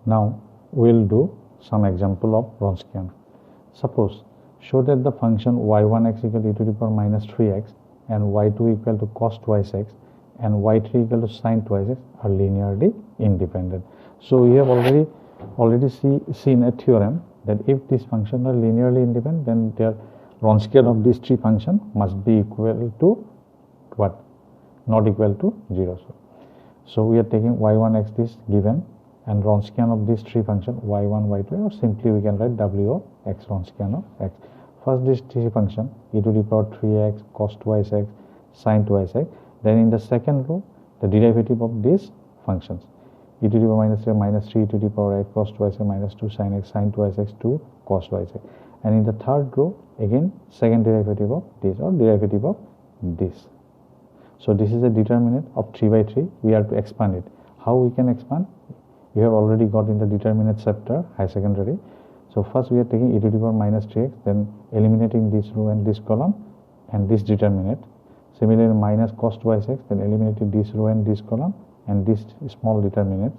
Now we'll do some example of Wronskian. Suppose show that the function y1x equal to e to the power minus 3x and y2 equal to cos twice x and y3 equal to sin twice x are linearly independent. So we have already seen a theorem that if these functions are linearly independent, then their Wronskian of these three functions must be equal to what? Not equal to 0. So we are taking y1x this given and Wronskian of these three functions y1, y2, or simply we can write w of x Wronskian of x. First this three function e to the power 3x cos twice x sin twice x. Then in the second row the derivative of these functions e to the power minus 3 e to the power x cos twice x minus 2 sin x sin twice x 2 cos twice x. And in the third row again second derivative of this or derivative of this. So this is a determinant of 3 by 3. We have to expand it. How we can expand? You have already got in the determinant chapter, high secondary. So first we are taking e to the power minus 3x, then eliminating this row and this column and this determinant. Similarly minus cos twice x, then eliminating this row and this column and this small determinant.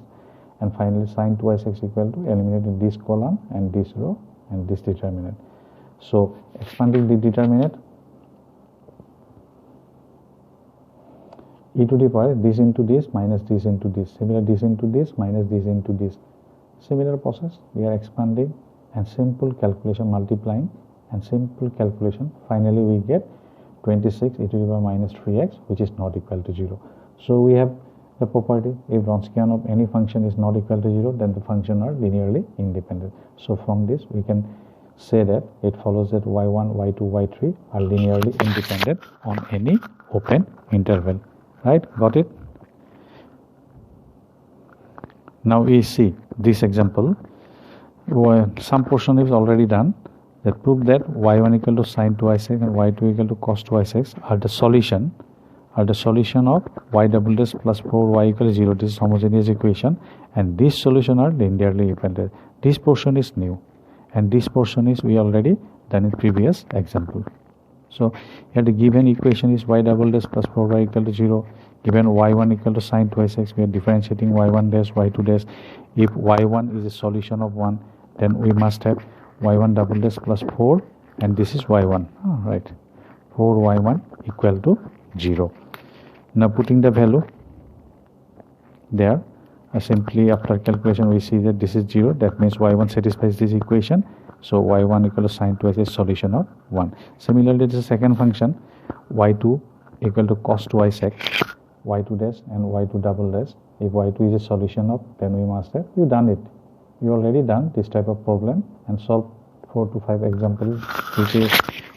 And finally sin twice x equal to eliminating this column and this row and this determinant. So expanding the determinant, e to the power this into this minus this into this, similar this into this minus this into this. Similar process, we are expanding and simple calculation, multiplying and simple calculation. Finally we get 26 e to the power minus 3x, which is not equal to 0. So we have the property, if Wronskian of any function is not equal to 0, then the function are linearly independent. So from this we can say that it follows that y1, y2, y3 are linearly independent on any open interval. Right, got it? Now we see this example. Some portion is already done that prove that y1 equal to sin twice x and y2 equal to cos twice x are the solution of y double dash plus 4y equal to 0. This is homogeneous equation, and this solution are linearly independent. This portion is new, and this portion is we already done in previous example. So here the given equation is y double dash plus 4y equal to 0. Given y1 equal to sin twice x, we are differentiating y1 dash, y2 dash. If y1 is a solution of 1, then we must have y1 double dash plus 4, and this is y1. Right, 4y1 equal to 0. Now putting the value there, simply after calculation we see that this is 0. That means y1 satisfies this equation. So y1 equal to sin twice is solution of 1. Similarly, this is second function y2 equal to cos twice x, y2 dash and y2 double dash. If y2 is a solution of, then we must have, you done it. You already done this type of problem and solved 4 to 5 examples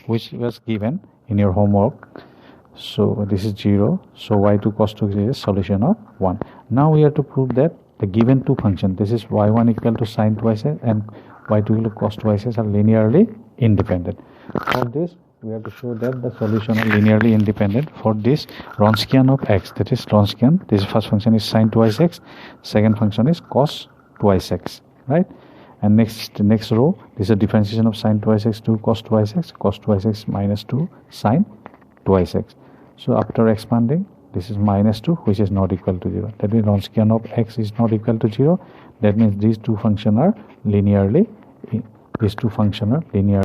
which was given in your homework. So this is 0. So y2 cos 2 is a solution of 1. Now we have to prove that the given two functions, this is y1 equal to sin twice x and y2 equal to cos twice x, are linearly independent. For this we have to show that the solution are linearly independent for this Wronskian of x. That is Wronskian. This first function is sin twice x, second function is cos twice x, right? And next row, this is a differentiation of sin twice x to cos twice x minus 2 sin twice x. So after expanding, this is minus 2, which is not equal to 0. That means Wronskian of x is not equal to 0. That means these two functions are linearly